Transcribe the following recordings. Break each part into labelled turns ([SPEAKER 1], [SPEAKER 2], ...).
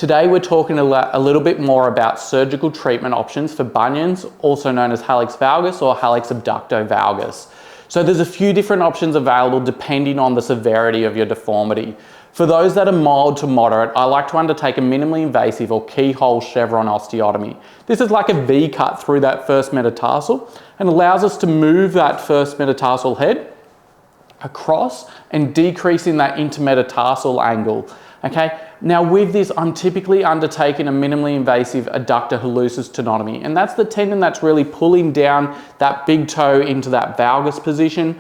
[SPEAKER 1] Today we're talking a little bit more about surgical treatment options for bunions, also known as hallux valgus or hallux valgus. So there's a few different options available depending on the severity of your deformity. For those that are mild to moderate, I like to undertake a minimally invasive or keyhole chevron osteotomy. This is like a V cut through that first metatarsal and allows us to move that first metatarsal head across and decreasing that intermetatarsal angle. Okay, now with this, I'm typically undertaking a minimally invasive adductor hallucis tenotomy, and that's the tendon that's really pulling down that big toe into that valgus position.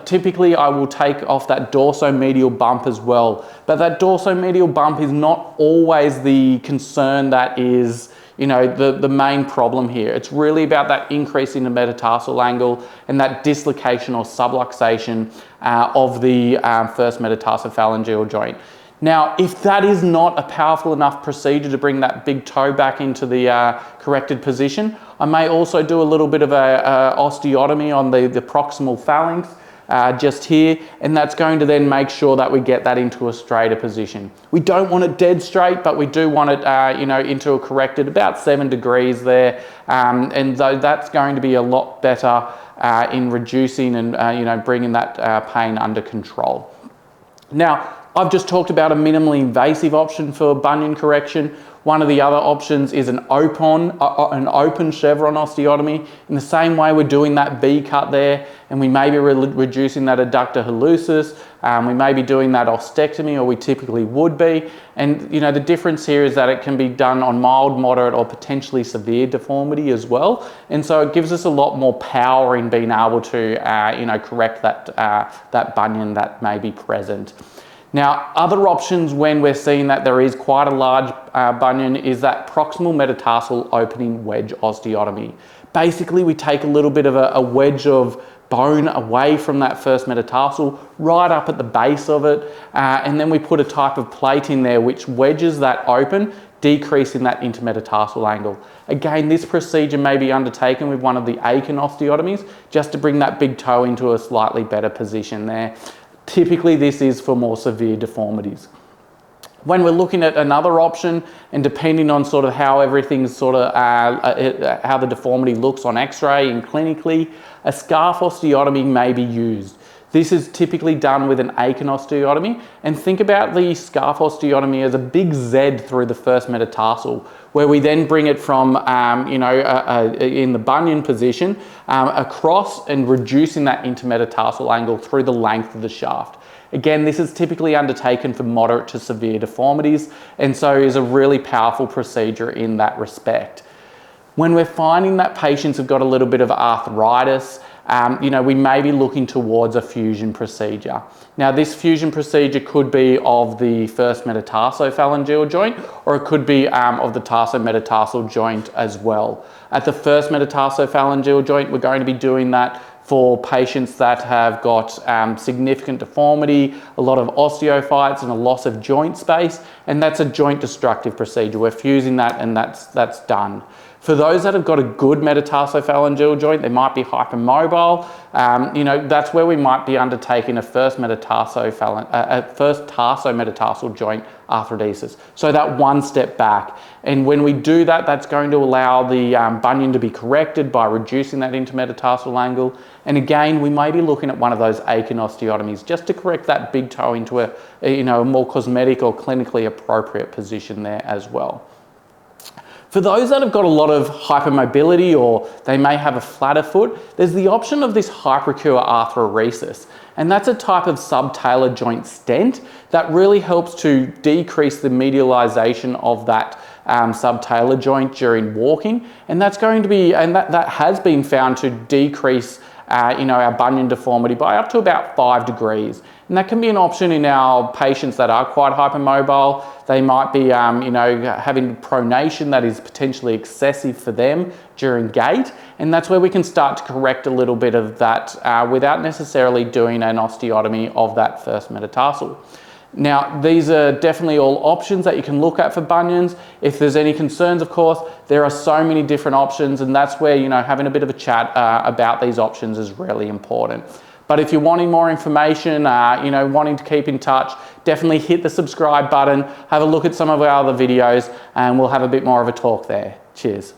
[SPEAKER 1] Typically I will take off that dorsomedial bump as well, but that dorsomedial bump is not always the concern that is, you know, the main problem here. It's really about that increase in the metatarsal angle and that dislocation or subluxation of the first metatarsophalangeal joint. Now, if that is not a powerful enough procedure to bring that big toe back into the corrected position, I may also do a little bit of a osteotomy on the proximal phalanx just here, and that's going to then make sure that we get that into a straighter position. We don't want it dead straight, but we do want it, you know, into a corrected about 7 degrees there, and that's going to be a lot better in reducing and you know, bringing that pain under control. Now, I've just talked about a minimally invasive option for bunion correction. One of the other options is an open chevron osteotomy. In the same way we're doing that V cut there, and we may be reducing that adductor hallucis, we may be doing that ostectomy, or we typically would be. And you know, the difference here is that it can be done on mild, moderate, or potentially severe deformity as well. And so it gives us a lot more power in being able to you know, correct that bunion that may be present. Now, other options when we're seeing that there is quite a large bunion is that proximal metatarsal opening wedge osteotomy. Basically, we take a little bit of a wedge of bone away from that first metatarsal, right up at the base of it, and then we put a type of plate in there which wedges that open, decreasing that intermetatarsal angle. Again, this procedure may be undertaken with one of the Akin osteotomies just to bring that big toe into a slightly better position there. Typically, this is for more severe deformities. When we're looking at another option, and depending on sort of how everything's sort of, how the deformity looks on x-ray and clinically, a scarf osteotomy may be used. This is typically done with an Akin osteotomy, and think about the scarf osteotomy as a big Z through the first metatarsal, where we then bring it from, you know, in the bunion position, across and reducing that intermetatarsal angle through the length of the shaft. Again, this is typically undertaken for moderate to severe deformities, and so is a really powerful procedure in that respect. When we're finding that patients have got a little bit of arthritis, you know, we may be looking towards a fusion procedure. Now, this fusion procedure could be of the first metatarsophalangeal joint, or it could be of the tarsometatarsal joint as well. At the first metatarsophalangeal joint, we're going to be doing that for patients that have got significant deformity, a lot of osteophytes and a loss of joint space, and that's a joint destructive procedure. We're fusing that, and that's done. For those that have got a good metatarsophalangeal joint, they might be hypermobile, you know, that's where we might be undertaking a first tarsometatarsal joint arthrodesis. So that one step back. And when we do that, that's going to allow the bunion to be corrected by reducing that intermetatarsal angle. And again, we may be looking at one of those Akin osteotomies just to correct that big toe into a, you know, a more cosmetic or clinically appropriate position there as well. For those that have got a lot of hypermobility, or they may have a flatter foot, there's the option of this hyperacure arthroresis. And that's a type of subtalar joint stent that really helps to decrease the medialization of that subtalar joint during walking. And that's going to be, and that has been found to decrease you know, our bunion deformity by up to about 5 degrees. And that can be an option in our patients that are quite hypermobile. They might be, you know, having pronation that is potentially excessive for them during gait. And that's where we can start to correct a little bit of that without necessarily doing an osteotomy of that first metatarsal. Now, these are definitely all options that you can look at for bunions. If there's any concerns, of course, there are so many different options, and that's where, you know, having a bit of a chat about these options is really important. But if you're wanting more information, you know, wanting to keep in touch, definitely hit the subscribe button, have a look at some of our other videos, and we'll have a bit more of a talk there. Cheers.